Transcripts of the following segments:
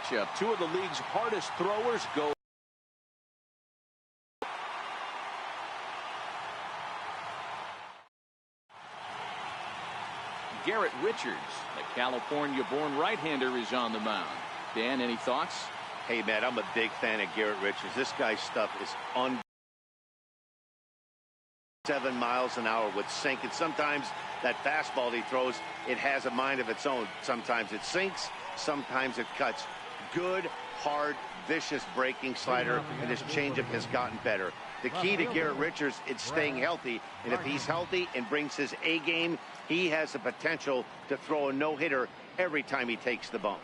matchup. Two of the league's hardest throwers go. Garrett Richards, the California-born right-hander, is on the mound. Dan, any thoughts? Hey, man, I'm a big fan of Garrett Richards. This guy's stuff is 7 miles an hour with sink, and sometimes that fastball he throws, it has a mind of its own. Sometimes it sinks, sometimes it cuts. Good, hard, vicious breaking slider, and his changeup has gotten better. The key to Garrett Richards is staying healthy, and if he's healthy and brings his A game, he has the potential to throw a no-hitter every time he takes the bump.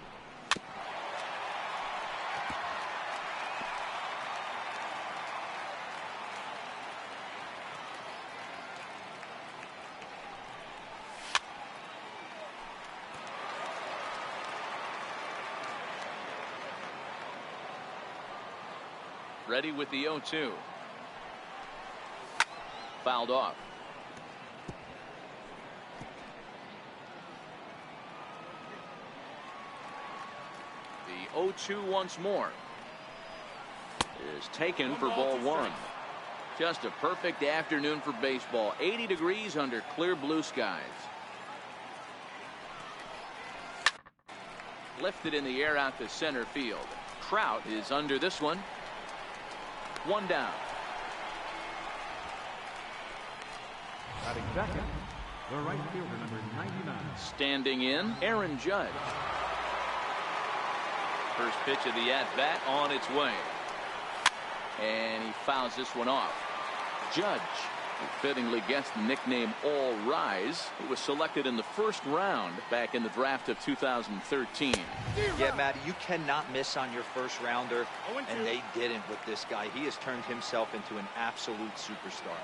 Ready with the 0-2. Fouled off. The 0-2 once more is taken for ball one. Just a perfect afternoon for baseball. 80 degrees under clear blue skies. Lifted in the air out to center field. Trout is under this one. One down. Batting second, the right fielder, number 99. Standing in, Aaron Judge. First pitch of the at-bat on its way. And he fouls this one off. Judge, who fittingly gets the nickname All Rise, who was selected in the first round back in the draft of 2013. Yeah, Matt, you cannot miss on your first rounder, and they didn't with this guy. He has turned himself into an absolute superstar.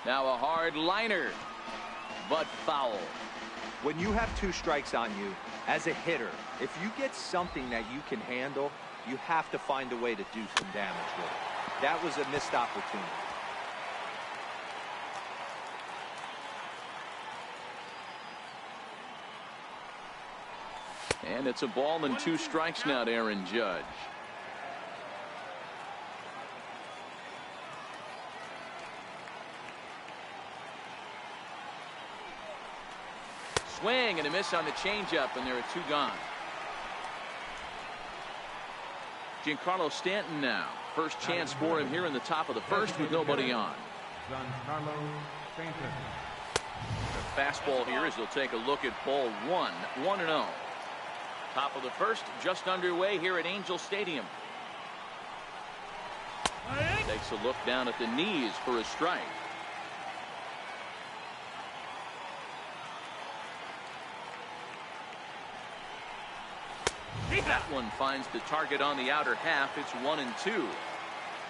Now a hard liner, but foul. When you have 2 strikes on you, as a hitter, if you get something that you can handle, you have to find a way to do some damage with it. That was a missed opportunity. And it's a ball and 2 strikes now to Aaron Judge. Swing and a miss on the changeup, and there are 2 gone. Giancarlo Stanton now. First chance for him here in the top of the first with nobody on. Giancarlo Stanton. The fastball here as they'll take a look at ball 1. 1-0. Top of the first just underway here at Angel Stadium. Takes a look down at the knees for a strike. That one finds the target on the outer half. It's 1-2.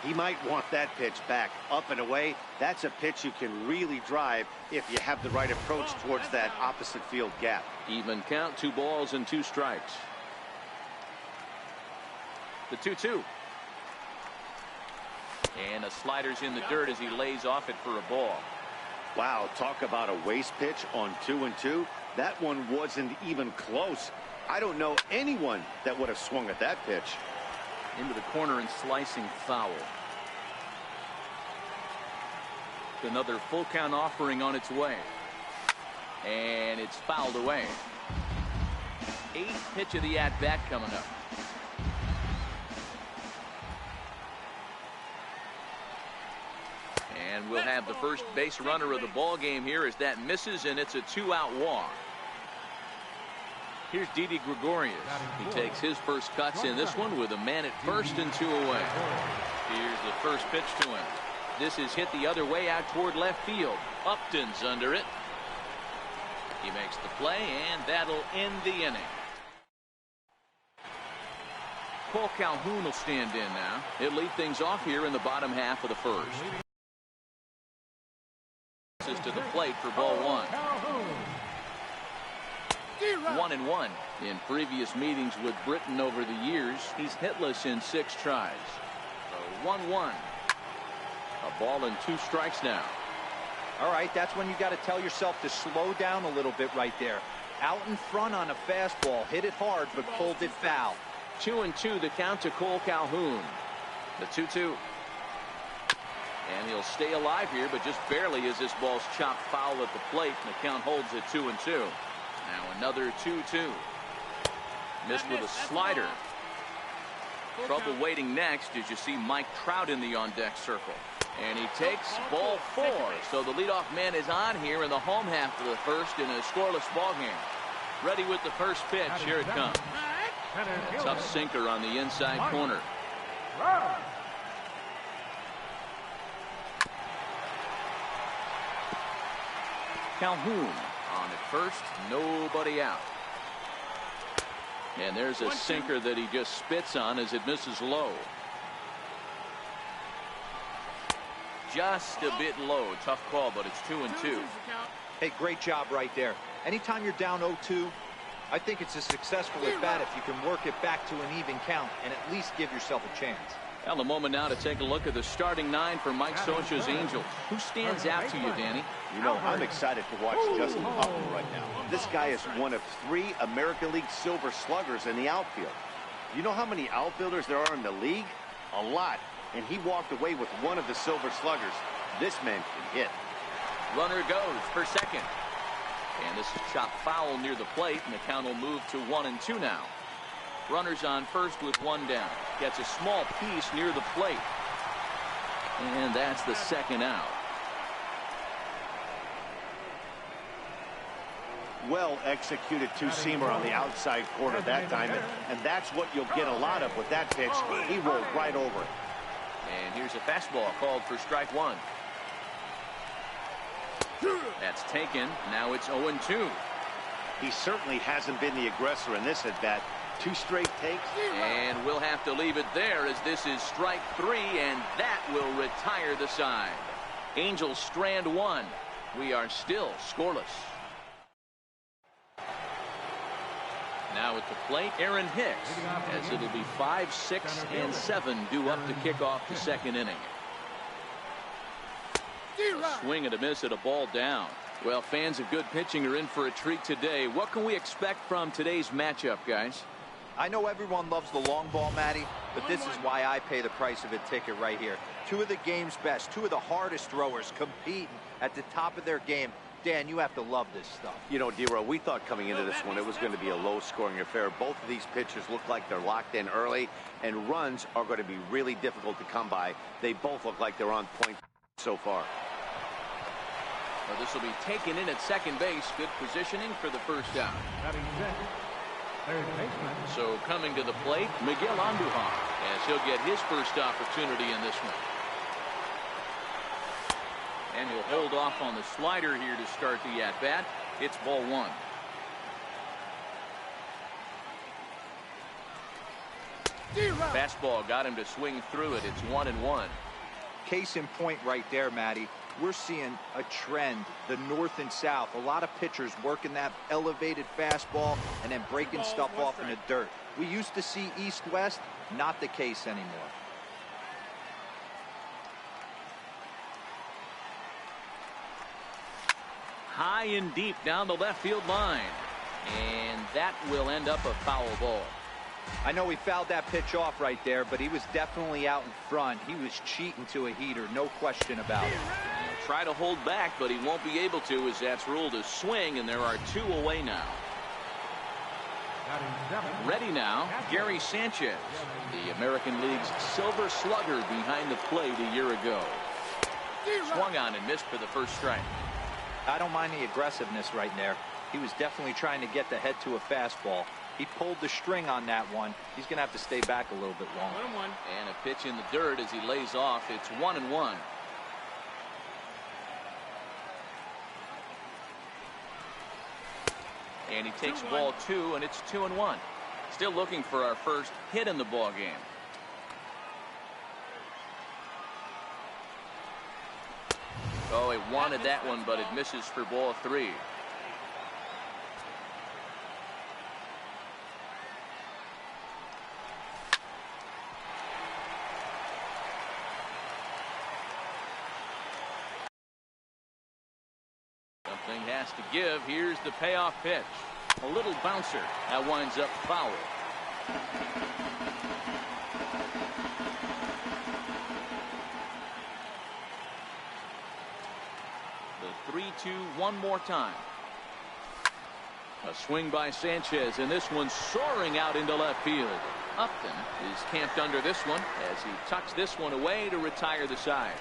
He might want that pitch back, up and away. That's a pitch you can really drive if you have the right approach towards that opposite field gap. Even count, 2 balls and 2 strikes. The 2-2. And a slider's in the dirt as he lays off it for a ball. Wow, talk about a waste pitch on 2-2. That one wasn't even close. I don't know anyone that would have swung at that pitch. Into the corner and slicing foul. Another full count offering on its way. And it's fouled away. 8th pitch of the at-bat coming up. And we'll have the first base runner of the ball game here as that misses, and it's a 2-out walk. Here's Didi Gregorius. He takes his first cuts in this one with a man at first and 2 away. Here's the first pitch to him. This is hit the other way out toward left field. Upton's under it. He makes the play, and that'll end the inning. Cole Calhoun will stand in now. He'll lead things off here in the bottom half of the first. This is to the plate for ball 1. 1-1. In previous meetings with Britain over the years, he's hitless in 6 tries. So 1-1. A ball and 2 strikes now. All right, that's when you got to tell yourself to slow down a little bit right there. Out in front on a fastball, hit it hard, but pulled it foul. 2-2 the count to Cole Calhoun. The 2-2. And he'll stay alive here, but just barely as this ball's chopped foul at the plate, and the count holds at 2-2. Now another 2-2. Missed with a slider. Trouble waiting next as you see Mike Trout in the on-deck circle. And he takes ball 4. So the leadoff man is on here in the home half of the first in a scoreless ball game. Ready with the first pitch. Here it comes. A tough sinker on the inside corner. Calhoun on at first. Nobody out. And there's a sinker that he just spits on as it misses low. Just a bit low. Tough call, but it's 2-2. Hey, great job right there. Anytime you're down 0-2, I think it's a successful at bat if you can work it back to an even count and at least give yourself a chance. Well, a moment now to take a look at the starting 9 for Mike Scioscia's Angels. Who stands out to you, Danny? You know, I'm excited to watch Justin Upton right now. This guy is one of 3 American League Silver Sluggers in the outfield. You know how many outfielders there are in the league? A lot. And he walked away with one of the Silver Sluggers. This man can hit. Runner goes for second. And this is chopped foul near the plate, and the count will move to 1-2 now. Runners on first with 1 down. Gets a small piece near the plate. And that's the second out. Well executed two-seamer on the outside corner that time, and that's what you'll get a lot of with that pitch. He rolled right over it. And here's a fastball called for strike 1. That's taken. Now it's 0-2. He certainly hasn't been the aggressor in this at bat. 2 straight takes. And we'll have to leave it there as this is strike 3, and that will retire the side. Angels strand 1. We are still scoreless. Now at the plate, Aaron Hicks, as it'll be 5, 6, and 7 due up to kick off the second inning. A swing and a miss at a ball down. Well, fans of good pitching are in for a treat today. What can we expect from today's matchup, guys? I know everyone loves the long ball, Matty, but this is why I pay the price of a ticket right here. 2 of the game's best, 2 of the hardest throwers competing at the top of their game. Dan, you have to love this stuff. You know, D-Row, we thought coming into this one it was going to be a low-scoring affair. Both of these pitchers look like they're locked in early, and runs are going to be really difficult to come by. They both look like they're on point so far. Well, this will be taken in at second base. Good positioning for the first down. So coming to the plate, Miguel Andujar, as he'll get his first opportunity in this one. And he'll hold off on the slider here to start the at-bat. It's ball 1. Fastball got him to swing through it. It's 1-1. Case in point right there, Matty. We're seeing a trend, the north and south. A lot of pitchers working that elevated fastball and then breaking stuff off in the dirt. We used to see east-west, not the case anymore. High and deep down the left field line. And that will end up a foul ball. I know he fouled that pitch off right there, but he was definitely out in front. He was cheating to a heater, no question about it. He'll try to hold back, but he won't be able to as that's ruled a swing, and there are 2 away now. Ready now, Gary Sanchez, the American League's Silver Slugger behind the plate a year ago. Swung on and missed for the first strike. I don't mind the aggressiveness right there. He was definitely trying to get the head to a fastball. He pulled the string on that one. He's going to have to stay back a little bit longer. And a pitch in the dirt as he lays off. It's 1-1. And he takes ball 2, and it's 2-1. Still looking for our first hit in the ball game. Oh, he wanted that one, but it misses for ball 3. Something has to give. Here's the payoff pitch. A little bouncer. That winds up foul. The 3-2 one more time. A swing by Sanchez, and this one soaring out into left field. Upton is camped under this one as he tucks this one away to retire the side.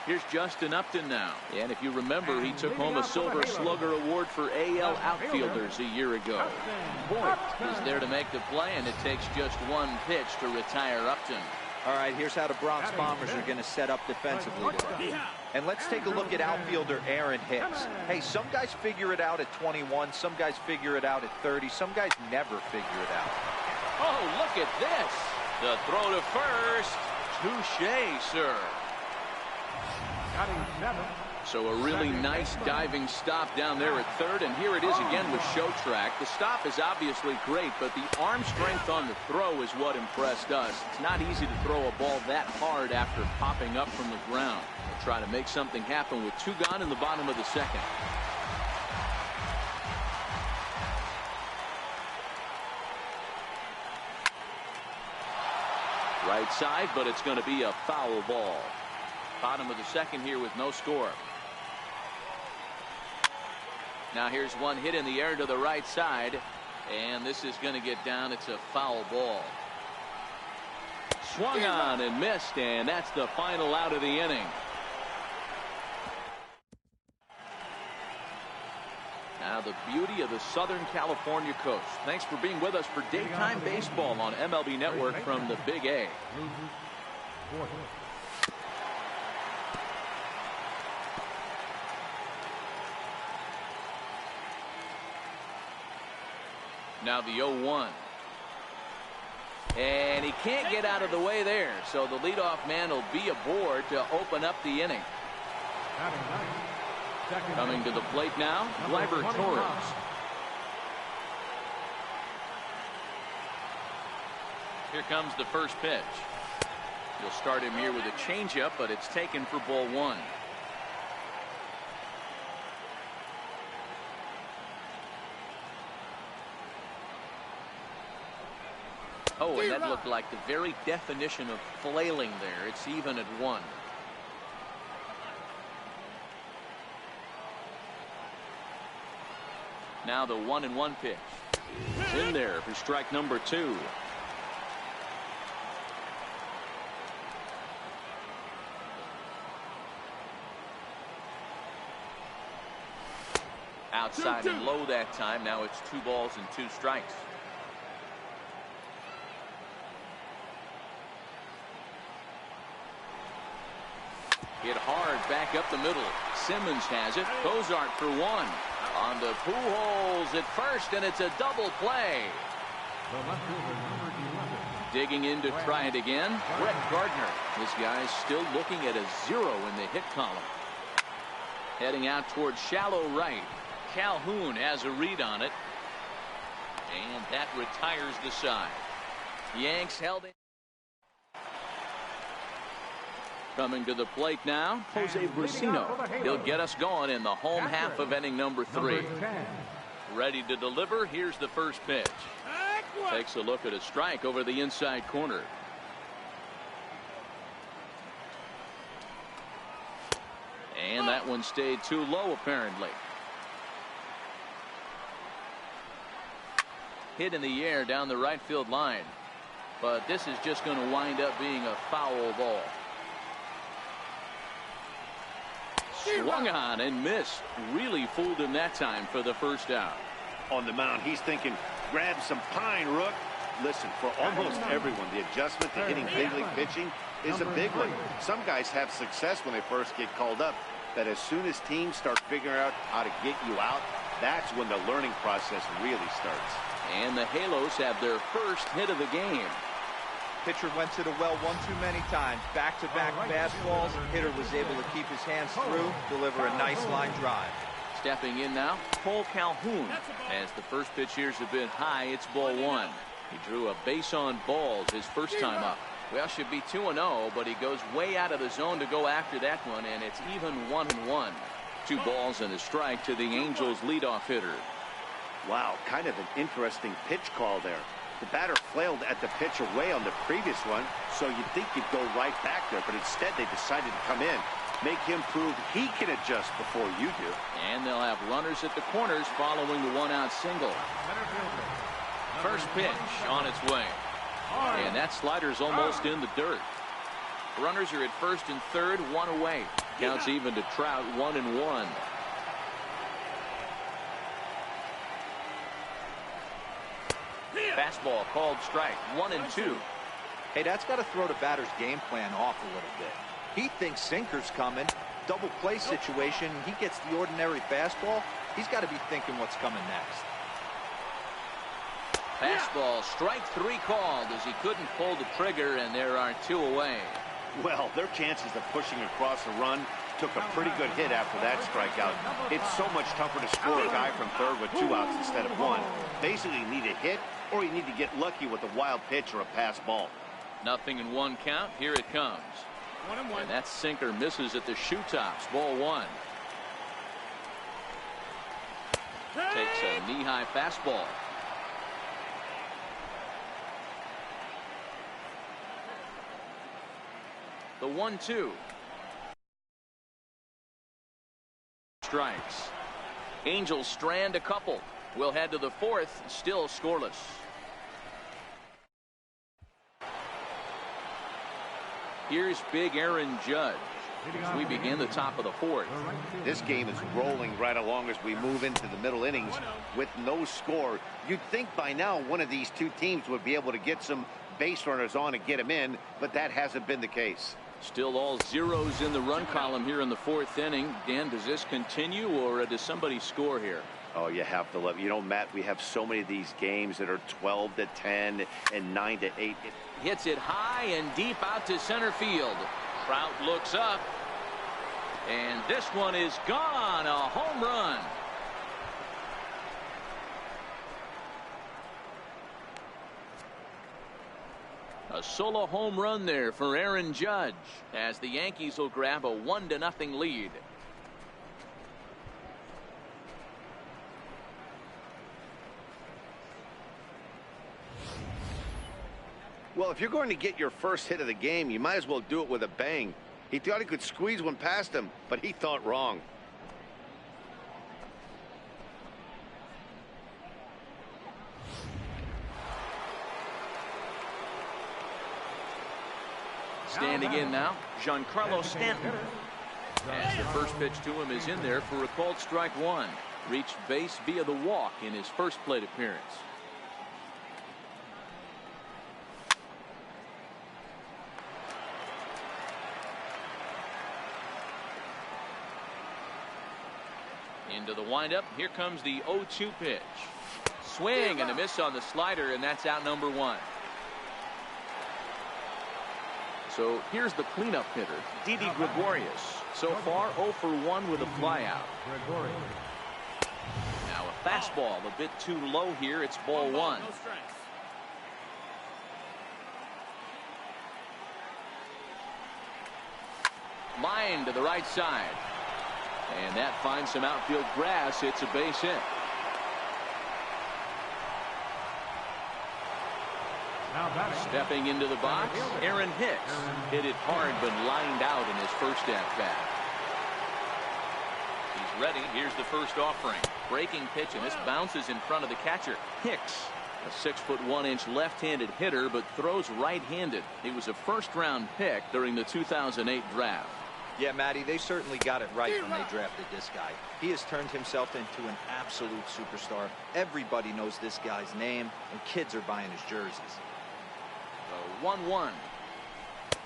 Here's Justin Upton now. And if you remember, he took home a Silver Slugger Award for AL outfielders a year ago. Boyd is there to make the play, and it takes just one pitch to retire Upton. All right, here's how the Bronx Bombers are going to set up defensively today. And let's take a look at outfielder Aaron Hicks. Hey, some guys figure it out at 21. Some guys figure it out at 30. Some guys never figure it out. Oh, look at this. The throw to first. Touche, sir. So a really nice diving stop down there at third, and here it is again with Show Track. The stop is obviously great, but the arm strength on the throw is what impressed us. It's not easy to throw a ball that hard after popping up from the ground. We'll try to make something happen with 2 gone in the bottom of the second. Right side, but it's going to be a foul ball. Bottom of the second here with no score. Now here's one hit in the air to the right side, and this is going to get down. It's a foul ball. Swung on and missed, and that's the final out of the inning. Now the beauty of the Southern California coast. Thanks for being with us for daytime baseball on MLB Network from the Big A. Now the 0-1. And he can't get out of the way there, so the leadoff man will be aboard to open up the inning. Coming to the plate now, Gleyber Torres. Here comes the first pitch. You'll start him here with a changeup, but it's taken for ball 1. Oh, and that looked like the very definition of flailing there. It's even at 1. Now the 1-1 pitch. It's in there for strike number 2. Outside and low that time. Now it's 2 balls and 2 strikes. Hit hard back up the middle. Simmons has it. Bozart for 1. On the Pujols at first, and it's a double play. Digging in to try it again. Brett Gardner. This guy's still looking at a 0 in the hit column. Heading out towards shallow right. Calhoun has a read on it. And that retires the side. Yanks held it. Coming to the plate now, Jose Brusino. He'll get us going in the home half of inning number 3. Ready to deliver. Here's the first pitch. Takes a look at a strike over the inside corner. And that one stayed too low, apparently. Hit in the air down the right field line. But this is just going to wind up being a foul ball. Swung on and missed. Really fooled him that time for the first out. On the mound, he's thinking, grab some pine, Rook. Listen, for almost everyone, the adjustment to hitting big league pitching is a big one. Some guys have success when they first get called up, but as soon as teams start figuring out how to get you out, that's when the learning process really starts. And the Halos have their first hit of the game. Pitcher went to the well one too many times. Back-to-back fastballs. Hitter was able to keep his hands through, deliver a nice line drive. Stepping in now, Cole Calhoun. As the first pitch here's a bit high, it's ball 1. He drew a base on balls his first time up. Well, should be 2-0, but he goes way out of the zone to go after that one, and it's even 1-1. 2 balls and a strike to the Angels leadoff hitter. Wow, kind of an interesting pitch call there. The batter flailed at the pitch away on the previous one, so you'd think you'd go right back there, but instead they decided to come in. Make him prove he can adjust before you do. And they'll have runners at the corners following the 1-out single. First pitch on its way. And that slider's almost in the dirt. Runners are at first and third, 1 away. Counts even to Trout, 1-1. Fastball called strike, 1-2. Hey, that's got to throw the batter's game plan off a little bit. He thinks sinker's coming. Double play situation. He gets the ordinary fastball. He's got to be thinking what's coming next. Fastball, strike 3 called as he couldn't pull the trigger, and there are 2 away. Well, their chances of pushing across a run took a pretty good hit after that strikeout. It's so much tougher to score a guy from third with 2 outs instead of 1. Basically, you need a hit, or you need to get lucky with a wild pitch or a pass ball. 0-1 count. Here it comes. And that sinker misses at the shoe tops. Ball 1. Takes a knee-high fastball. The 1-2. Strikes. Angels strand a couple. We'll head to the 4th, still scoreless. Here's big Aaron Judge as we begin the top of the 4th. This game is rolling right along as we move into the middle innings with no score. You'd think by now one of these 2 teams would be able to get some base runners on and get them in, but that hasn't been the case. Still all zeros in the run column here in the 4th inning. Dan, does this continue, or does somebody score here? Oh, you have to love it. You know, Matt, we have so many of these games that are 12-10 and 9-8. Hits it high and deep out to center field. Trout looks up, and this one is gone. A home run. A solo home run there for Aaron Judge as the Yankees will grab a 1-0 lead. Well, if you're going to get your first hit of the game, you might as well do it with a bang. He thought he could squeeze one past him, but he thought wrong. Standing in now, Giancarlo Stanton. As the first pitch to him is in there for a called strike 1. Reached base via the walk in his first plate appearance. Into the windup. Here comes the 0-2 pitch. Swing and a miss on the slider, and that's out number 1. So here's the cleanup hitter, Didi Gregorius. So far 0 for 1 with a flyout. Now a fastball a bit too low here. It's ball 1. Line to the right side. And that finds some outfield grass. It's a base hit. Stepping into the box, Aaron Hicks. Hit it hard but lined out in his first at-bat. He's ready. Here's the first offering. Breaking pitch, and this bounces in front of the catcher. Hicks, a 6'1" left-handed hitter, but throws right-handed. He was a first-round pick during the 2008 draft. Yeah, Matty, they certainly got it right when they drafted this guy. He has turned himself into an absolute superstar. Everybody knows this guy's name, and kids are buying his jerseys. 1-1.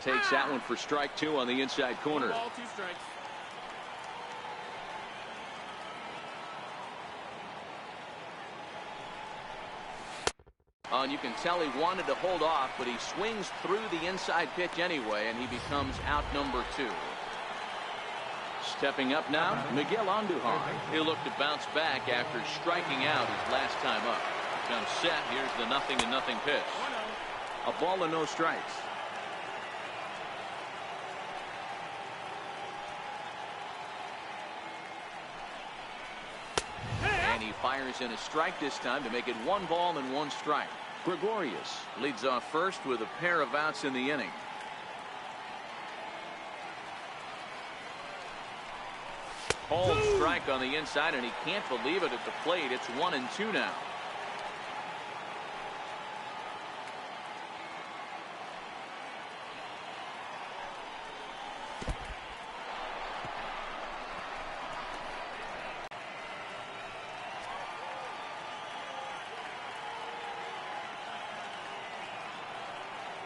Takes that one for strike 2 on the inside corner. Ball, 2 strikes. And you can tell he wanted to hold off, but he swings through the inside pitch anyway, and he becomes out number 2. Stepping up now, Miguel Andujar. He'll look to bounce back after striking out his last time up. Comes set. Here's the 0-0 pitch. A ball and no strikes. Fires in a strike this time to make it 1 ball and 1 strike. Gregorius leads off first with a pair of outs in the inning. Called strike on the inside, and he can't believe it at the plate. It's 1-2 now.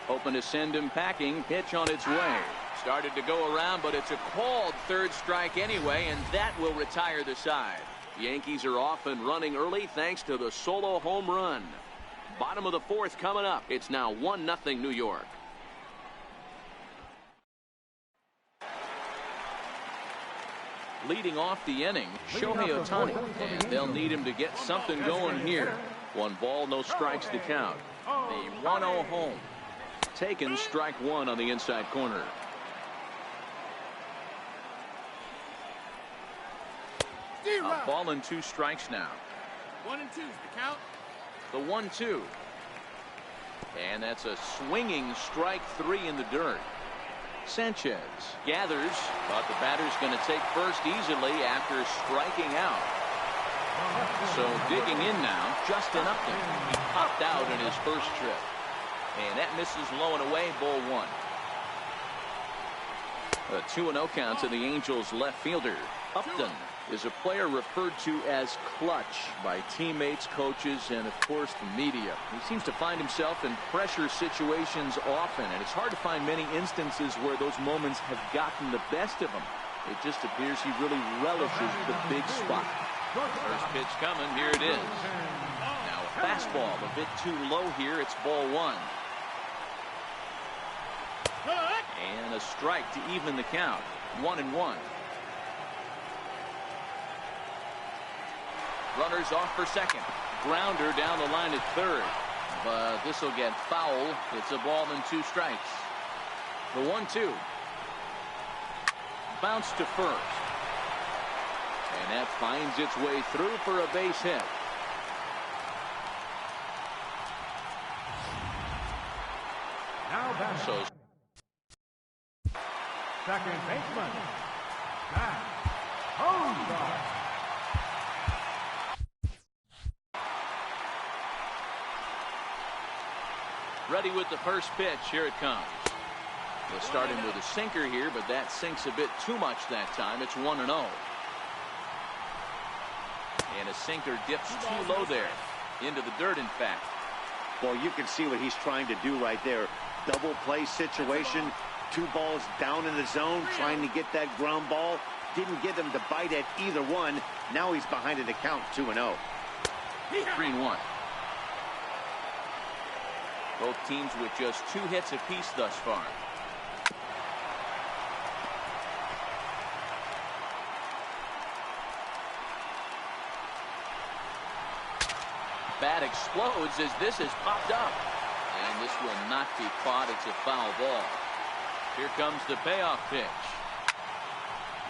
Hoping to send him packing. Pitch on its way. Started to go around, but it's a called third strike anyway, and that will retire the side. Yankees are off and running early thanks to the solo home run. Bottom of the 4th coming up. It's now 1-0 New York. Leading off the inning, Shohei Ohtani, and they'll need him to get something going here. 1 ball, no strikes to count. The 1-0 home. Taken, strike 1 on the inside corner. A ball and 2 strikes now. 1 and 2's the count. The 1-2. And that's a swinging strike 3 in the dirt. Sanchez gathers, but the batter's going to take first easily after striking out. So digging in now, Justin Upton. He popped out in his first trip. And that misses low and away, ball 1. A 2-0 count to the Angels left fielder. Upton is a player referred to as clutch by teammates, coaches, and of course the media. He seems to find himself in pressure situations often, and it's hard to find many instances where those moments have gotten the best of him. It just appears he really relishes the big spot. First pitch coming, here it is. Now a fastball a bit too low here. It's ball 1. And a strike to even the count. 1-1. Runners off for second. Grounder down the line at third. But this will get foul. It's a ball and 2 strikes. The 1-2. Bounce to first. And that finds its way through for a base hit. Now back. So Second baseman, Matt Hosar. ready with the first pitch. Here it comes. They'll start him with a sinker here, but that sinks a bit too much that time. It's 1-0. And a sinker dips too low there. Into the dirt, in fact. Well, you can see what he's trying to do right there. Double play situation. 2 balls down in the zone, trying to get that ground ball. Didn't get him to bite at either one. Now he's behind in the count, 2-0. 3-1. Both teams with just 2 hits apiece thus far. Bat explodes as this is popped up. And this will not be caught. It's a foul ball. Here comes the payoff pitch.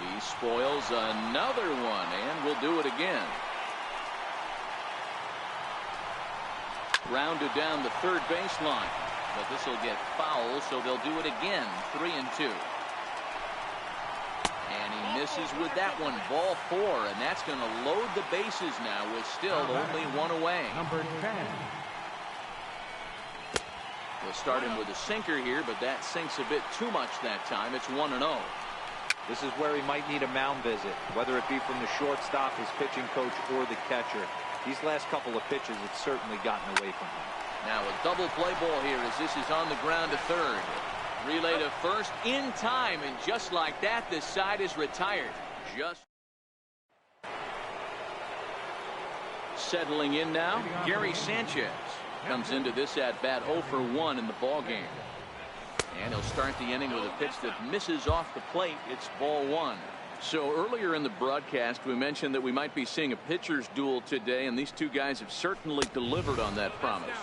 He spoils another one and will do it again. Rounded down the third baseline, but this will get foul, so they'll do it again. 3-2. And he misses with that one. Ball 4, and that's going to load the bases now with still only 1 away. Number 10. We'll start him with a sinker here, but that sinks a bit too much that time. It's 1-0. This is where he might need a mound visit, whether it be from the shortstop, his pitching coach, or the catcher. These last couple of pitches, it's certainly gotten away from him. Now a double play ball here as this is on the ground to third. Relay to first in time, and just like that, this side is retired. Just settling in now, Gary Sanchez comes into this at bat 0 for 1 in the ball game. And he'll start the inning with a pitch that misses off the plate. It's ball 1. So earlier in the broadcast, we mentioned that we might be seeing a pitcher's duel today, and these two guys have certainly delivered on that promise.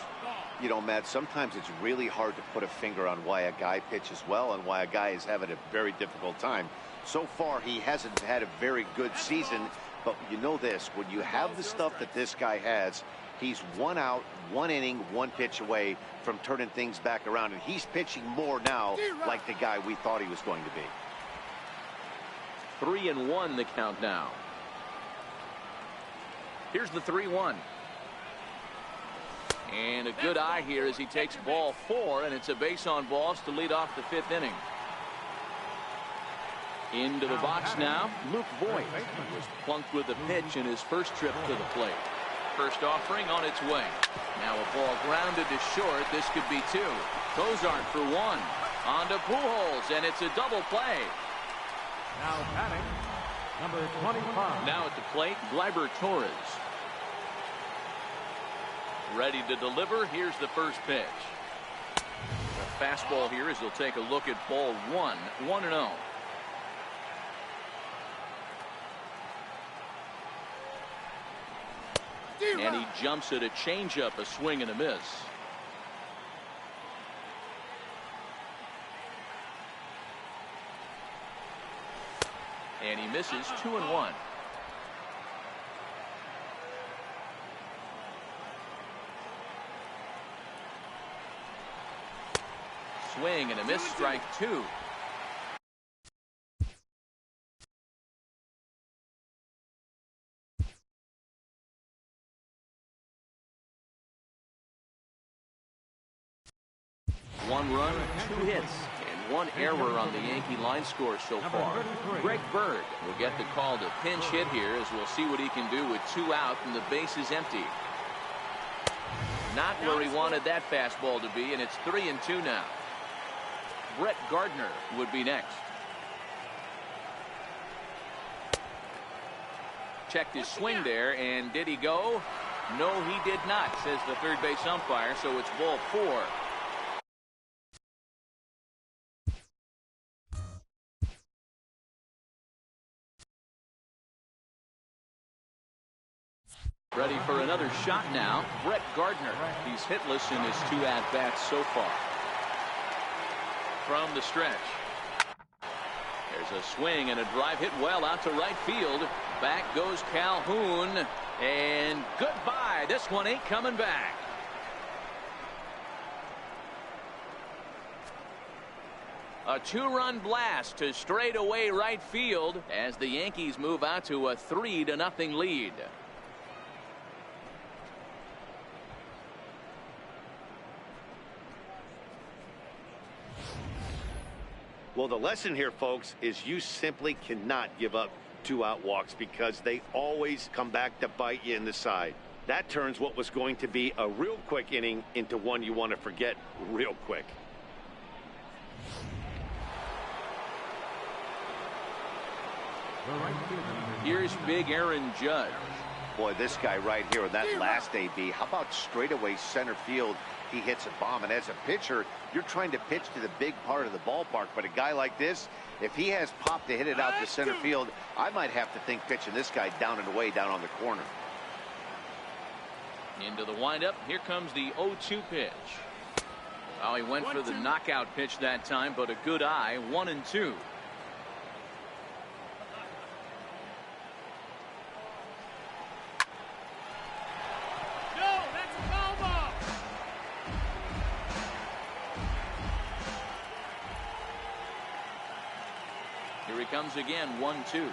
You know, Matt, sometimes it's really hard to put a finger on why a guy pitches well and why a guy is having a very difficult time. So far, he hasn't had a very good season, But you know this, when you have the stuff that this guy has, he's 1 out, 1 inning, 1 pitch away from turning things back around. And he's pitching more now like the guy we thought he was going to be. 3-1 the count now. Here's the 3-1. And a good eye here as he takes ball 4, and it's a base on balls to lead off the 5th inning. Into the box now, Luke Voigt was plunked with a pitch in his first trip to the plate. First offering on its way. Now a ball grounded to short. This could be 2. Cozart for 1. On to Pujols, and it's a double play. Now batting, number 25. Now at the plate, Gleyber Torres. Ready to deliver. Here's the first pitch. The fastball here as he'll take a look at ball 1. 1-0. And he jumps at a changeup, a swing and a miss. And he misses. 2-1. Swing and a miss. Strike 2. One run, 2 hits, and 1 error on the Yankee line score so far. Greg Bird will get the call to pinch hit here as we'll see what he can do with 2 out and the base is empty. Not where he wanted that fastball to be, and it's 3-2 now. Brett Gardner would be next. Checked his swing there, and did he go? No, he did not, says the third base umpire, so it's ball 4. Ready for another shot now. Brett Gardner. He's hitless in his 2 at-bats so far. From the stretch. There's a swing and a drive hit well out to right field. Back goes Calhoun. And goodbye. This one ain't coming back. A 2-run blast to straightaway right field as the Yankees move out to a 3-0 lead. Well, the lesson here, folks, is you simply cannot give up 2-out walks because they always come back to bite you in the side. That turns what was going to be a real quick inning into one you want to forget real quick. Here's big Aaron Judge. Boy, this guy right here, that last AB, how about straightaway center field? He hits a bomb, and as a pitcher, you're trying to pitch to the big part of the ballpark, but a guy like this, if he has pop to hit it out to center field, I might have to think pitching this guy down and away down on the corner. Into the windup. Here comes the 0-2 pitch. Oh, he went for the knockout pitch that time, but a good eye. 1-2. Here he comes again. 1-2.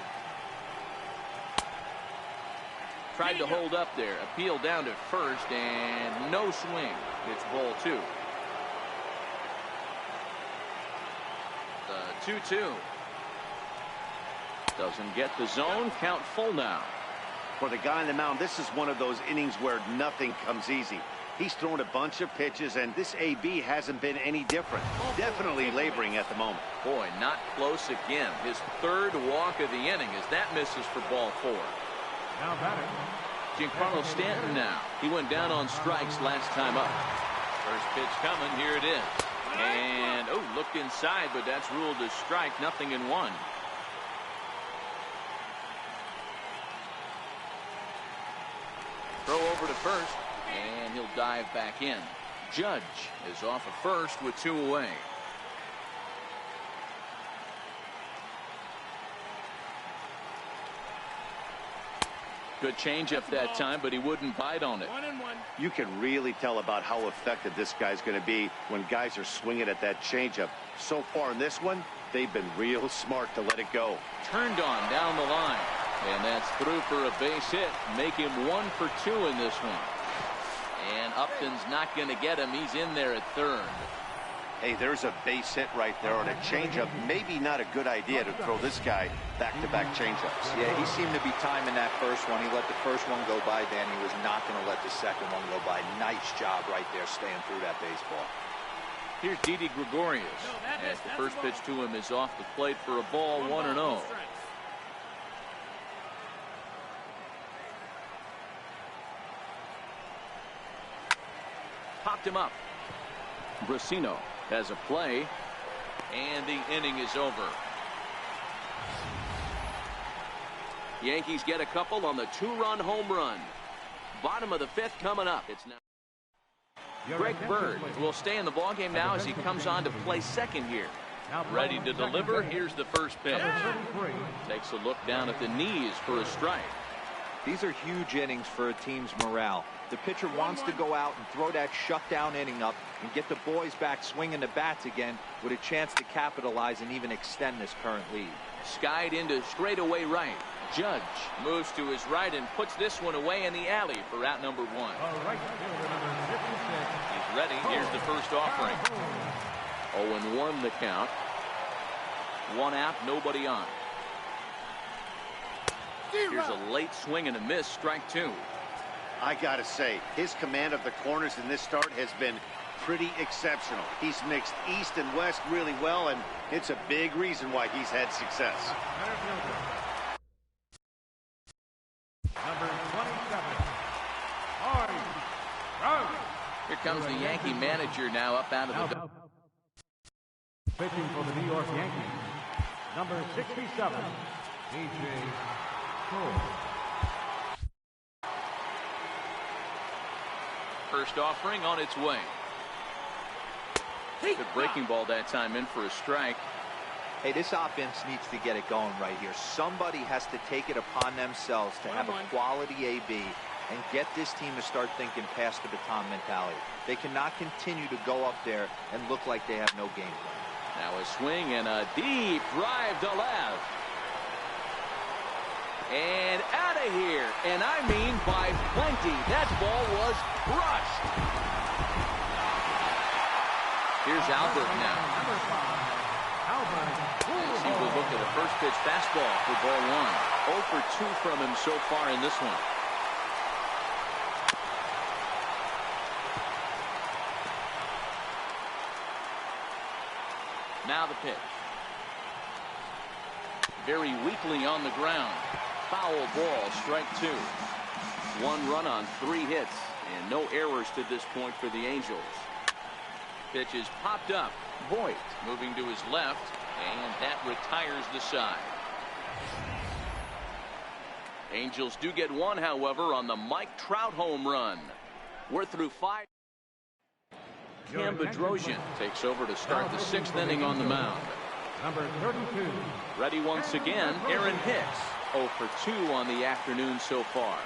Tried to hold up there. Appeal down to first, and no swing. It's ball 2. The 2-2. Doesn't get the zone. Count full now. For the guy on the mound, this is one of those innings where nothing comes easy. He's thrown a bunch of pitches, and this AB hasn't been any different. Definitely laboring at the moment. Boy, not close again. His 3rd walk of the inning as that misses for ball 4. Now batting, Giancarlo Stanton now. He went down on strikes last time up. First pitch coming. Here it is. And, oh, looked inside, but that's ruled a strike. 0-1. Throw over to first, and he'll dive back in. Judge is off of first with 2 away. Good changeup that time, but he wouldn't bite on it. 1-1. You can really tell about how effective this guy's going to be when guys are swinging at that changeup. So far in this one, they've been real smart to let it go. Turned on down the line. And that's through for a base hit. Make him 1 for 2 in this one. And Upton's not going to get him. He's in there at third. Hey, there's a base hit right there on a changeup. Maybe not a good idea to throw this guy back-to-back changeups. Yeah, he seemed to be timing that first one. He let the first one go by, Dan. He was not going to let the second one go by. Nice job right there staying through that baseball. Here's Didi Gregorius. As the first pitch to him is off the plate for a ball, 1-0. Popped him up. Brasino has a play, and the inning is over. Yankees get a couple on the 2-run home run. Bottom of the 5th coming up. It's now Greg Bird will stay in the ballgame now as he comes on to play second here. Ready to deliver. Here's the first pitch. Takes a look down at the knees for a strike. These are huge innings for a team's morale. The pitcher wants to go out and throw that shutdown inning up and get the boys back swinging the bats again with a chance to capitalize and even extend this current lead. Skied into straightaway right. Judge moves to his right and puts this one away in the alley for out number 1. He's ready. Here's the first offering. 0-1 the count. 1 out, nobody on. Here's a late swing and a miss, strike 2. I gotta say, his command of the corners in this start has been pretty exceptional. He's mixed east and west really well, and it's a big reason why he's had success. Number 27. Here comes the Yankee manager now up out of the... Pitching for the New York Yankees, number 67, A.J. Cole. First offering on its way. Good breaking ball that time, in for a strike. Hey, this offense needs to get it going right here. Somebody has to take it upon themselves to have a quality AB and get this team to start thinking past the baton mentality. They cannot continue to go up there and look like they have no game plan. Now a swing and a deep drive to left. And out of here. And I mean by plenty. That ball was crushed. Here's Albert now. As he will look at a first pitch fastball for ball 1. 0 for 2 from him so far in this one. Now the pitch. Very weakly on the ground. Foul ball, strike 2. 1 run on 3 hits, and no errors to this point for the Angels. Pitch is popped up. Voit moving to his left, and that retires the side. Angels do get 1, however, on the Mike Trout home run. We're through 5. Cam Bedrosian takes over to start the 6th inning on the mound. Number 32. Ready once again, Aaron Hicks. 0 for 2 on the afternoon so far.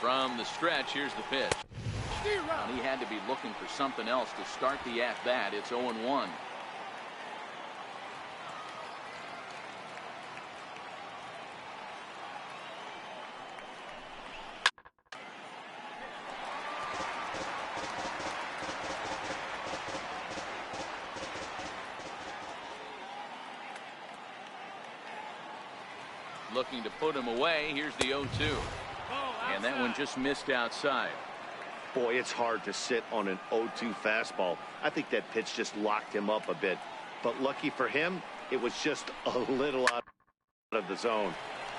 From the stretch, here's the pitch. And he had to be looking for something else to start the at-bat. It's 0-1. Looking to put him away. Here's the 0-2. And that one just missed outside. Boy, it's hard to sit on an 0-2 fastball. I think that pitch just locked him up a bit. But lucky for him, it was just a little out of the zone.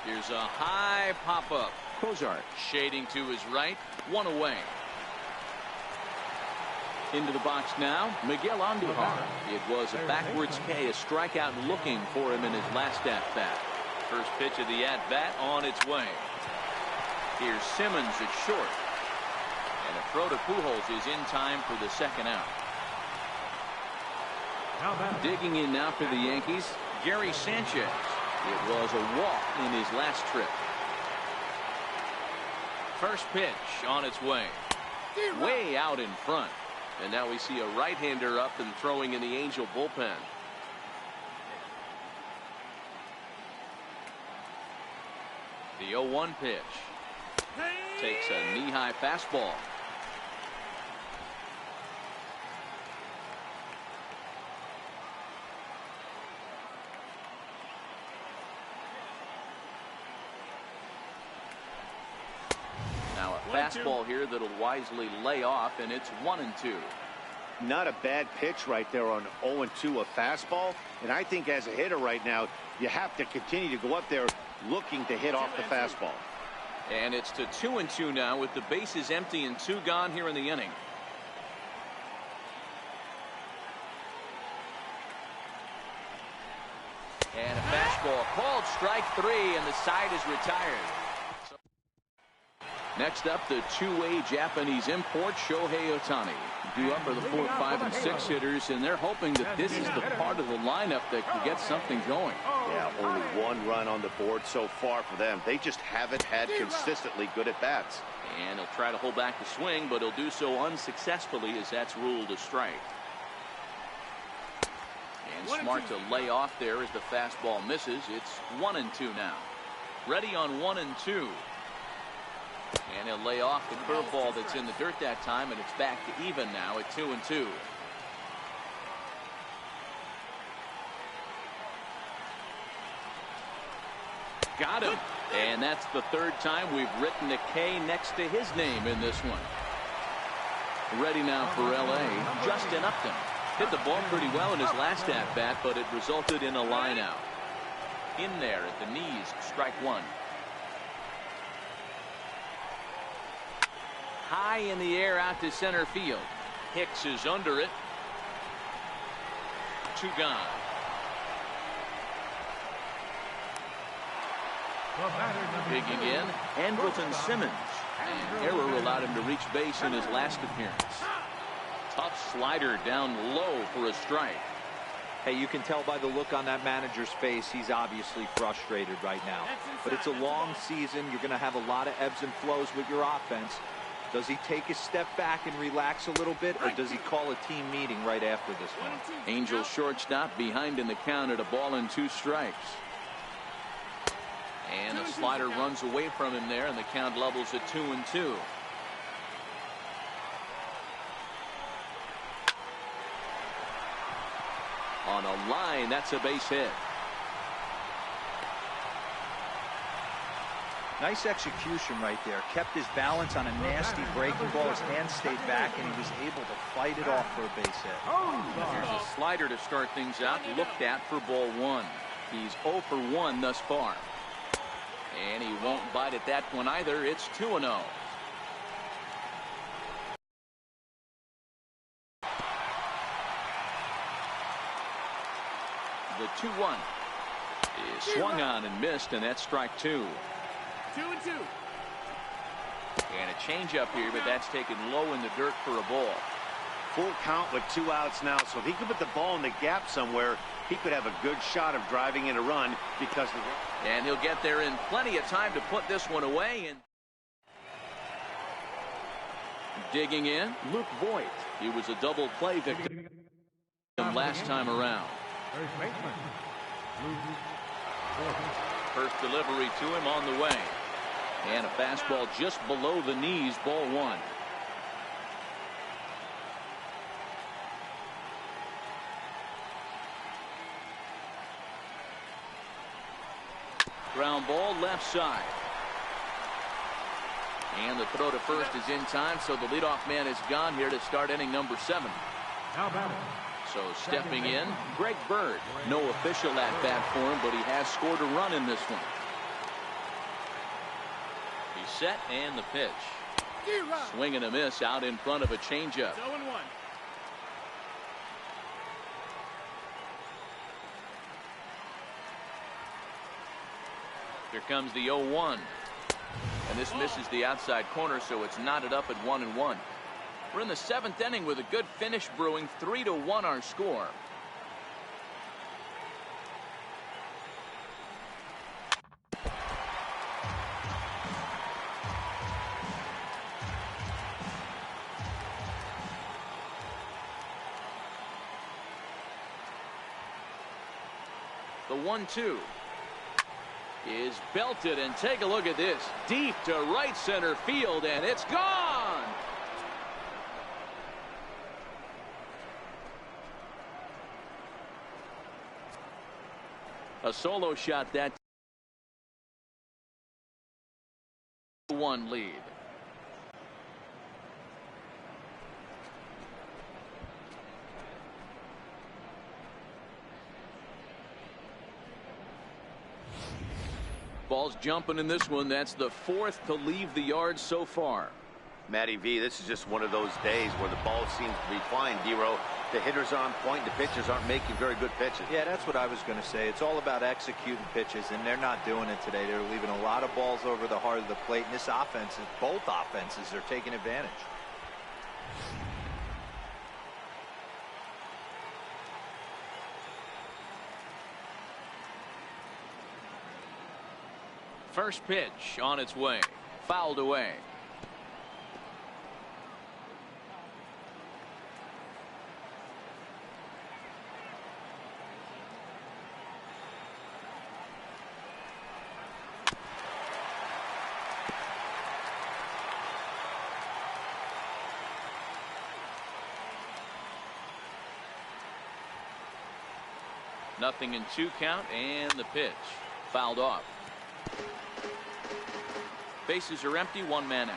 Here's a high pop-up. Cozart shading to his right. 1 away. Into the box now, Miguel Andujar. It was a backwards K, a strikeout looking for him in his last at-bat. First pitch of the at-bat on its way. Here's Simmons at short. And a throw to Pujols is in time for the 2nd out. Digging in now for the Yankees, Gary Sanchez. It was a walk in his last trip. First pitch on its way. Way out in front. And now we see a right-hander up and throwing in the Angel bullpen. The 0-1 pitch. Takes a knee-high fastball. Now a fastball here that'll wisely lay off, and it's 1-2. Not a bad pitch right there on 0-2, a fastball. And I think as a hitter right now, you have to continue to go up there looking to hit off the fastball. And it's to 2-2 now with the bases empty and 2 gone here in the inning. And a fastball called strike 3, and the side is retired. Next up, the two-way Japanese import, Shohei Ohtani. Due up are the 4, 5, and 6 hitters, and they're hoping that this is the part of the lineup that can get something going. Yeah, only 1 run on the board so far for them. They just haven't had consistently good at-bats. And he'll try to hold back the swing, but he'll do so unsuccessfully as that's ruled a strike. And smart to lay off there as the fastball misses. It's 1-2 now. Ready on 1-2. And he'll lay off the curveball that's in the dirt that time, and it's back to even now at 2-2. Got him. And that's the 3rd time we've written a K next to his name in this one. Ready now for LA, Justin Upton. Hit the ball pretty well in his last at-bat, but it resulted in a line out. In there at the knees, strike 1. High in the air out to center field. Hicks is under it. 2 gone. Digging in, Andrelton Simmons. And error allowed him to reach base in his last appearance. Tough slider down low for a strike. Hey, you can tell by the look on that manager's face, he's obviously frustrated right now. But it's a long season. You're going to have a lot of ebbs and flows with your offense. Does he take a step back and relax a little bit, or does he call a team meeting right after this one? Angel shortstop behind in the count at a ball and 2 strikes. And a slider runs away from him there, and the count levels at 2-2. On a line, that's a base hit. Nice execution right there. Kept his balance on a nasty breaking ball. His hand stayed back, and he was able to fight it off for a base hit. Here's a slider to start things out, looked at for ball 1. He's 0 for 1 thus far. And he won't bite at that one either. It's 2-0. The 2-1 is swung on and missed, and that's strike 2. 2-2. And a changeup here, but that's taken low in the dirt for a ball. Full count with 2 outs now, so if he could put the ball in the gap somewhere, he could have a good shot of driving in a run because the... And he'll get there in plenty of time to put this one away. And digging in, Luke Voigt. He was a double play victim last time around. First delivery to him on the way. And a fastball just below the knees, ball 1. Ground ball left side. And the throw to first is in time, so the leadoff man is gone here to start inning number 7. So stepping in, Greg Bird. No official at bat for him, but he has scored a run in this one. He's set, and the pitch. Swing and a miss out in front of a changeup. 0-1. Here comes the 0-1. And this misses the outside corner, so it's knotted up at 1-1. We're in the 7th inning with a good finish brewing. 3-1 our score. The 1-2 is belted, and take a look at this. Deep to right center field, and it's gone. A solo shot, that 1 lead. Ball's jumping in this one. That's the 4th to leave the yard so far. Matty V, this is just one of those days where the ball seems to be flying, D-Row. The hitters are on point. The pitchers aren't making very good pitches. Yeah, that's what I was going to say. It's all about executing pitches, and they're not doing it today. They're leaving a lot of balls over the heart of the plate, and this offense, both offenses are taking advantage. First pitch on its way. Fouled away. Nothing in 2 count, and the pitch fouled off. Bases are empty, 1 man out.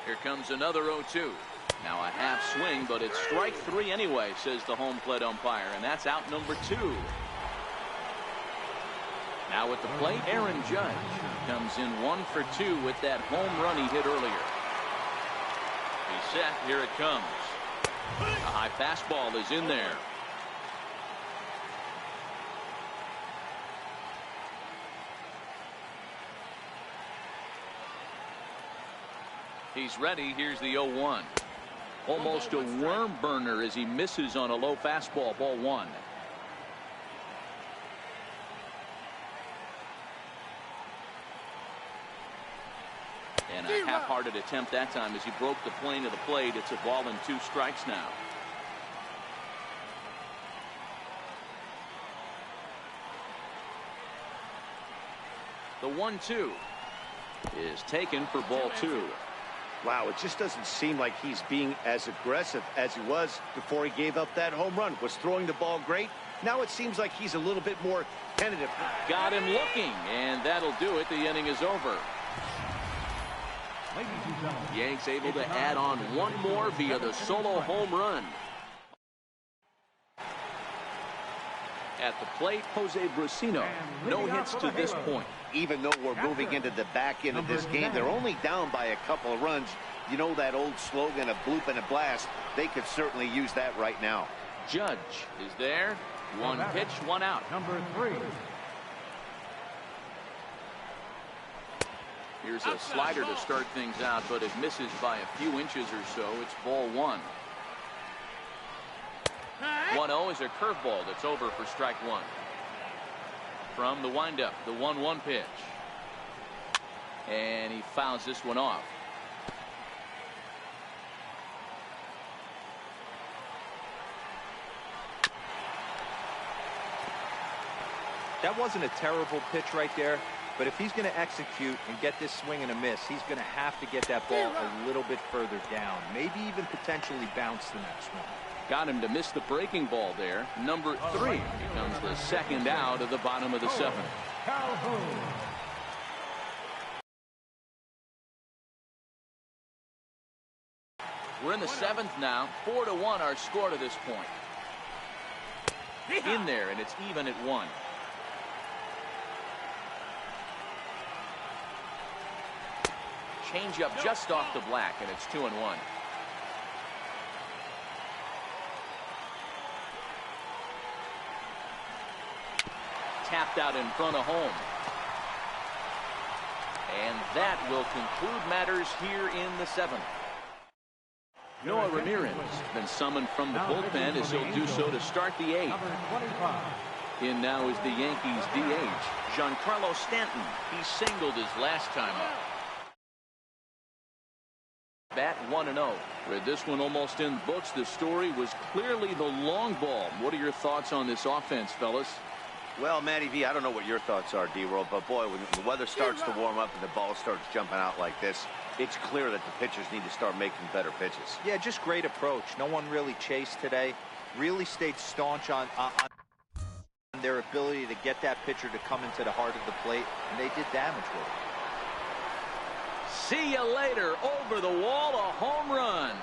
Here comes another 0-2. Now a half swing, but it's strike 3 anyway, says the home plate umpire, and that's out number 2. Now at the plate, Aaron Judge comes in 1 for 2 with that home run he hit earlier. He's set. Here it comes. A high fastball is in there. He's ready. Here's the 0-1. Almost a worm burner as he misses on a low fastball. Ball 1. And a half-hearted attempt that time as he broke the plane of the plate. It's a ball and 2 strikes now. The 1-2 is taken for ball 2. Wow, it just doesn't seem like he's being as aggressive as he was before he gave up that home run. Was throwing the ball great. Now it seems like he's a little bit more tentative. Got him looking, and that'll do it. The inning is over. Yanks able to add on 1 more via the solo home run. At the plate, Jose Brusino. No hits to this point. Even though we're moving into the back end of this game, they're only down by a couple of runs. You know that old slogan, a bloop and a blast. They could certainly use that right now. Judge is there. 1 pitch, 1 out. Number 3. Here's a slider to start things out, but it misses by a few inches or so. It's ball 1. 1-0 is a curveball that's over for strike 1. From the windup, the 1-1 pitch. And he fouls this one off. That wasn't a terrible pitch right there, but if he's going to execute and get this swing and a miss, he's going to have to get that ball a little bit further down, maybe even potentially bounce the next one. Got him to miss the breaking ball there. Number 3 becomes the 2nd out of the bottom of the 7th. We're in the 7th now. 4-1 our score to this point. In there, and it's even at 1. Change up just off the black, and it's 2-1. Tapped out in front of home. And that will conclude matters here in the 7th. Noah Ramirez been summoned from the bullpen as he'll do so to start the eighth. Number 25. In now is the Yankees DH, Giancarlo Stanton. He singled his last time up. Bat 1-0. With this one almost in books, the story was clearly the long ball. What are your thoughts on this offense, fellas? Well, Matty V, I don't know what your thoughts are, D-Roll, but boy, when the weather starts to warm up and the ball starts jumping out like this, it's clear that the pitchers need to start making better pitches. Yeah, just great approach. No one really chased today. Really stayed staunch on their ability to get that pitcher to come into the heart of the plate, and they did damage with it. See you later. Over the wall, a home run.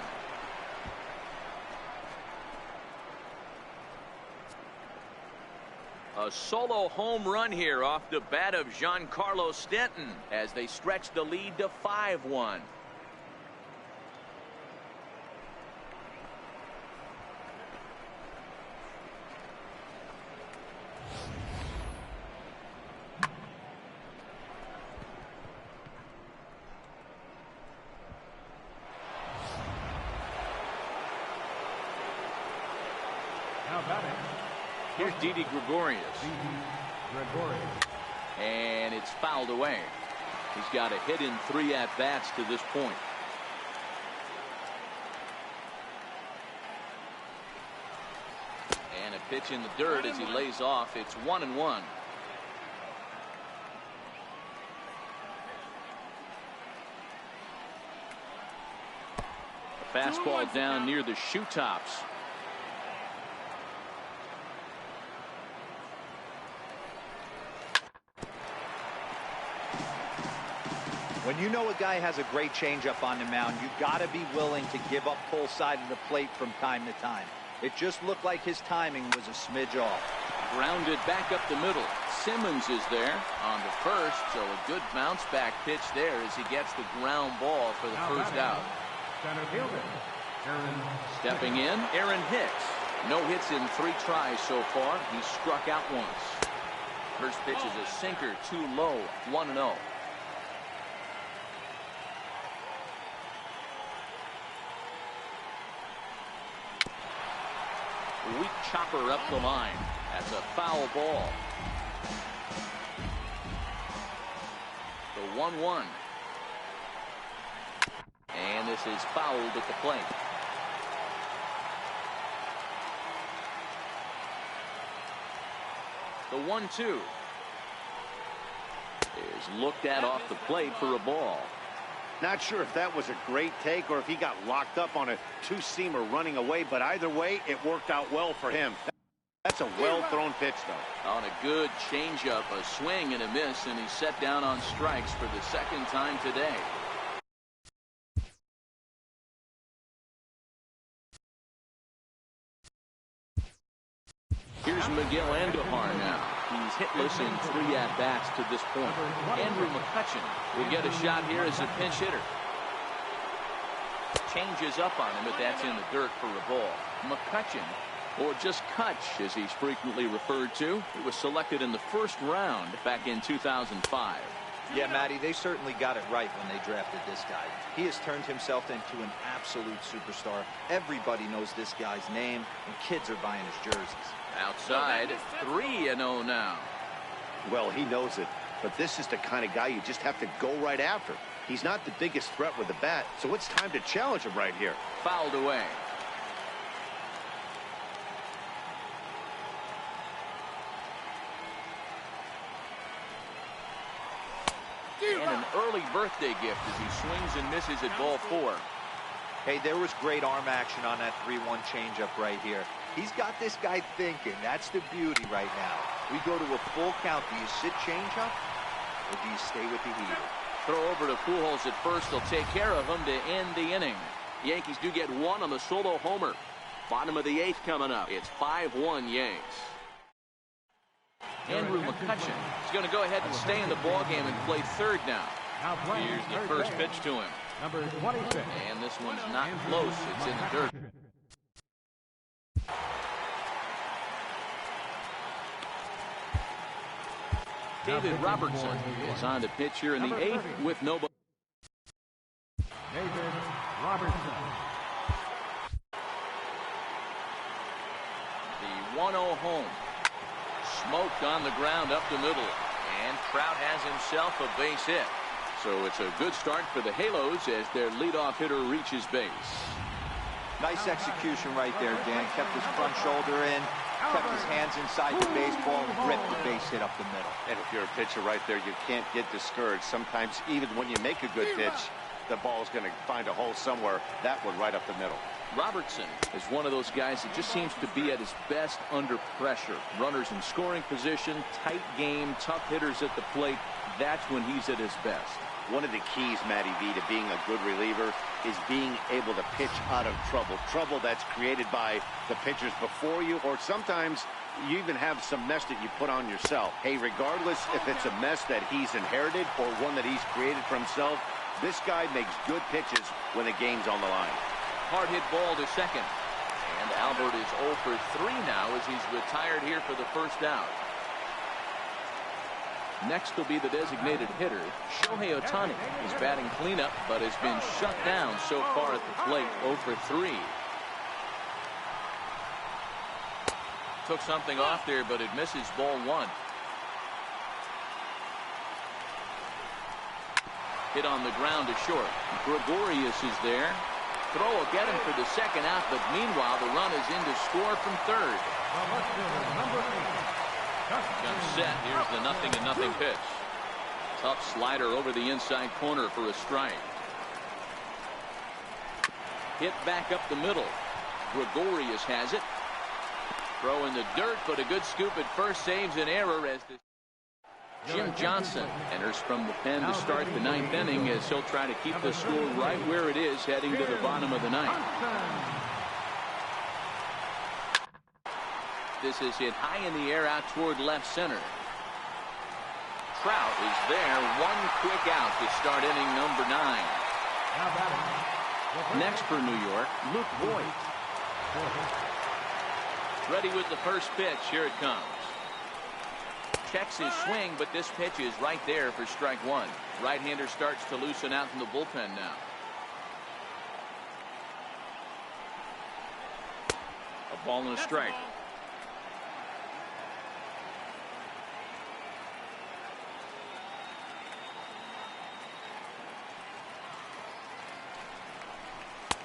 A solo home run here off the bat of Giancarlo Stanton as they stretch the lead to 5-1. Now batting. Here's Didi Gregorius. Gregorius. And it's fouled away. He's got a hit in 3 at-bats to this point. And a pitch in the dirt as he lays off. It's 1-1. A fastball down near the shoe tops. When you know a guy has a great changeup on the mound, you got to be willing to give up full side of the plate from time to time. It just looked like his timing was a smidge off. Grounded back up the middle. Simmons is there on the first, so a good bounce back pitch there as he gets the ground ball for the first out. Center fielder. Stepping in, Aaron Hicks. No hits in 3 tries so far. He struck out once. First pitch is a sinker, too low. 1-0. Weak chopper up the line. That's a foul ball. The 1-1. And this is fouled at the plate. The 1-2 is looked at off the plate for a ball. Not sure if that was a great take or if he got locked up on a two-seamer running away, but either way, it worked out well for him. That's a well-thrown pitch, though. On a good changeup, a swing and a miss, and he's set down on strikes for the second time today. Here's Miguel Andujar now. He's hitless in 3 at-bats to this point. Andrew McCutchen will get a shot here as a pinch hitter. Changes up on him, but that's in the dirt for a ball. McCutchen, or just Kutch as he's frequently referred to, he was selected in the first round back in 2005. Yeah, Matty, they certainly got it right when they drafted this guy. He has turned himself into an absolute superstar. Everybody knows this guy's name, and kids are buying his jerseys. Outside, 3-0 now. Well, he knows it, but this is the kind of guy you just have to go right after. He's not the biggest threat with the bat, so it's time to challenge him right here. Fouled away. And an early birthday gift as he swings and misses at ball 4. Hey, there was great arm action on that 3-1 changeup right here. He's got this guy thinking. That's the beauty right now. We go to a full count. Do you sit changeup or do you stay with the heater? Throw over to Pujols at first. They'll take care of him to end the inning. Yankees do get 1 on the solo homer. Bottom of the 8th coming up. It's 5-1 Yanks. Andrew McCutchen is going to go ahead and stay in the ballgame and play third now. Here's the first pitch to him. Number 26. And this one's not close. It's in the dirt. David Robertson is on the pitch here in the 8th with nobody. David Robertson. 1-0 home. Smoked on the ground up the middle. And Trout has himself a base hit. So it's a good start for the Halos as their leadoff hitter reaches base. Nice execution right there, Dan. Kept his front shoulder in, kept his hands inside the baseball, and ripped the base hit up the middle. And if you're a pitcher right there, you can't get discouraged. Sometimes even when you make a good pitch, the ball's going to find a hole somewhere. That one right up the middle. Robertson is one of those guys that just seems to be at his best under pressure. Runners in scoring position, tight game, tough hitters at the plate. That's when he's at his best. One of the keys, Matty V, to being a good reliever is being able to pitch out of trouble. Trouble that's created by the pitchers before you, or sometimes you even have some mess that you put on yourself. Hey, regardless if it's a mess that he's inherited or one that he's created for himself, this guy makes good pitches when the game's on the line. Hard hit ball to second. And Albert is 0 for 3 now as he's retired here for the first out. Next will be the designated hitter, Shohei Ohtani. He's batting cleanup, but has been shut down so far at the plate, 0 for 3. Took something off there, but it misses ball 1. Hit on the ground to short. Gregorius is there. Throw will get him for the second out, but meanwhile the run is in to score from third. Comes set. Here's the 0-0 pitch. Tough slider over the inside corner for a strike. Hit back up the middle. Gregorius has it. Throw in the dirt, but a good scoop at first saves an error as the Jim Johnson enters from the pen to start the 9th inning as he'll try to keep the score right where it is heading to the bottom of the 9th. This is hit high in the air out toward left center. Trout is there. One quick out to start inning number 9. Next for New York, Luke Voigt. Ready with the first pitch. Here it comes. Checks his swing, but this pitch is right there for strike 1. Right-hander starts to loosen out in the bullpen now. A ball and a strike.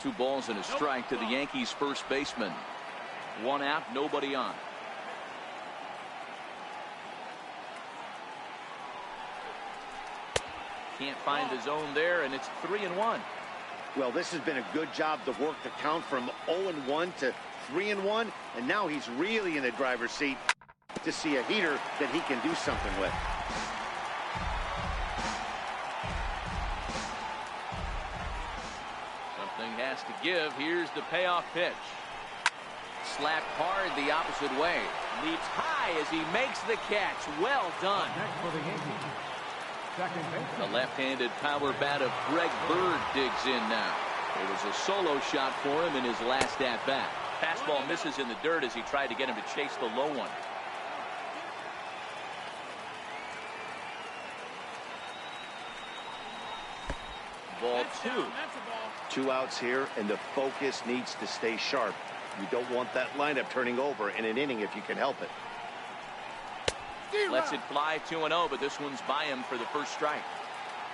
Two balls and a strike to the Yankees first baseman. One out, nobody on. Can't find the zone there, and it's 3-1. Well, this has been a good job to work the count from 0-1 to 3-1, and now he's really in the driver's seat to see a heater that he can do something with. Something has to give. Here's the payoff pitch. Slapped hard the opposite way. Leaps high as he makes the catch. Well done. The left-handed power bat of Greg Bird digs in now. It was a solo shot for him in his last at-bat. Fastball misses in the dirt as he tried to get him to chase the low one. Ball 2. 2 outs here, and the focus needs to stay sharp. You don't want that lineup turning over in an inning if you can help it. Lets it fly 2-0, but this one's by him for the first strike.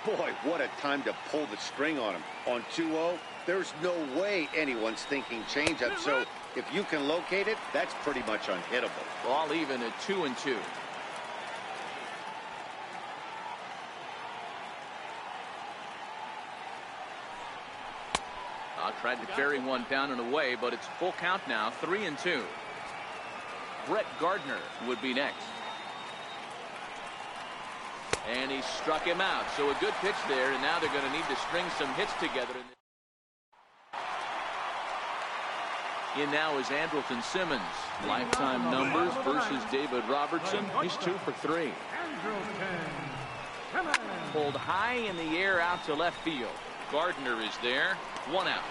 Boy, what a time to pull the string on him. On 2-0, there's no way anyone's thinking changeup. So if you can locate it, that's pretty much unhittable. Ball even at 2-2. Tried to carry one down and away, but it's full count now, 3-2. Brett Gardner would be next. And he struck him out. So a good pitch there, and now they're going to need to string some hits together. In now is Andrelton Simmons. Lifetime numbers versus David Robertson. He's 2 for 3. Pulled high in the air out to left field. Gardner is there. 1 out.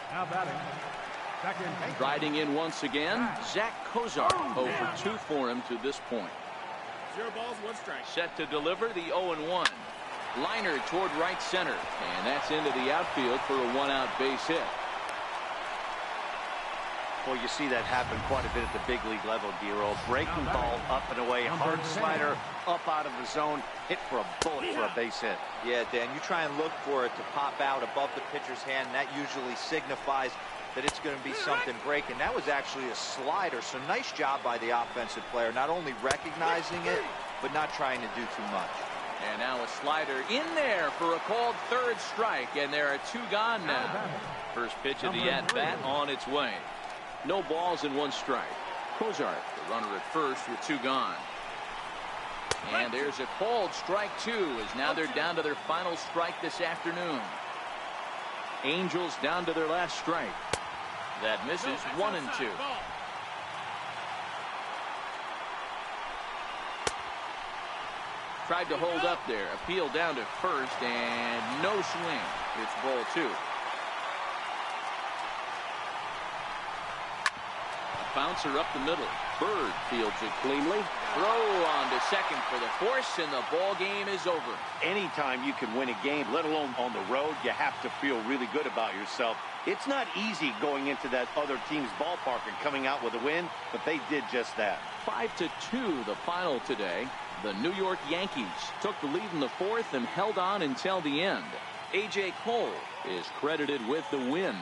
Now batting. Riding in once again, Zach Kozar. 0 for 2 for him to this point. 0 balls, 1 strike. Set to deliver the 0-1. Liner toward right center. And that's into the outfield for a 1-out base hit. Well, you see that happen quite a bit at the big league level, Giro. Breaking ball up and away, hard slider up out of the zone, hit for a bullet for a base hit. Yeah, Dan, you try and look for it to pop out above the pitcher's hand, and that usually signifies that it's going to be something breaking. That was actually a slider, so nice job by the offensive player, not only recognizing it, but not trying to do too much. And now a slider in there for a called third strike, and there are 2 gone now. First pitch of the at-bat on its way. No balls and 1 strike. Cozart, the runner at first with 2 gone. And there's a called strike 2, as now they're down to their final strike this afternoon. Angels down to their last strike. That misses 1-2. Tried to hold up there. Appeal down to first, and no swing. It's ball 2. A bouncer up the middle. Bird fields it cleanly. Throw on to second for the force, and the ball game is over. Anytime you can win a game, let alone on the road, you have to feel really good about yourself. It's not easy going into that other team's ballpark and coming out with a win, but they did just that. 5-2 the final today. The New York Yankees took the lead in the 4th and held on until the end. A.J. Cole is credited with the win.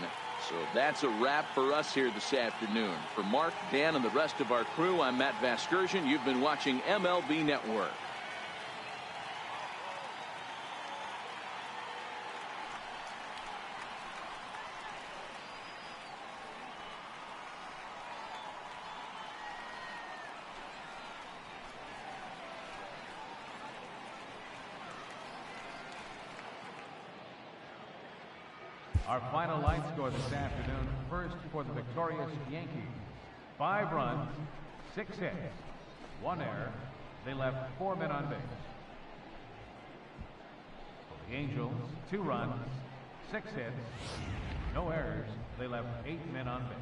So that's a wrap for us here this afternoon. For Mark, Dan, and the rest of our crew, I'm Matt Vasgersian. You've been watching MLB Network. Our final line score this afternoon. First for the victorious Yankees. 5 runs, 6 hits, 1 error. They left 4 men on base. For the Angels, 2 runs, 6 hits, no errors. They left 8 men on base.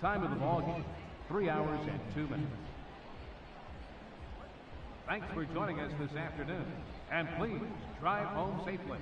Time of the ball game, 3 hours and 2 minutes. Thanks for joining us this afternoon. And please drive home safely.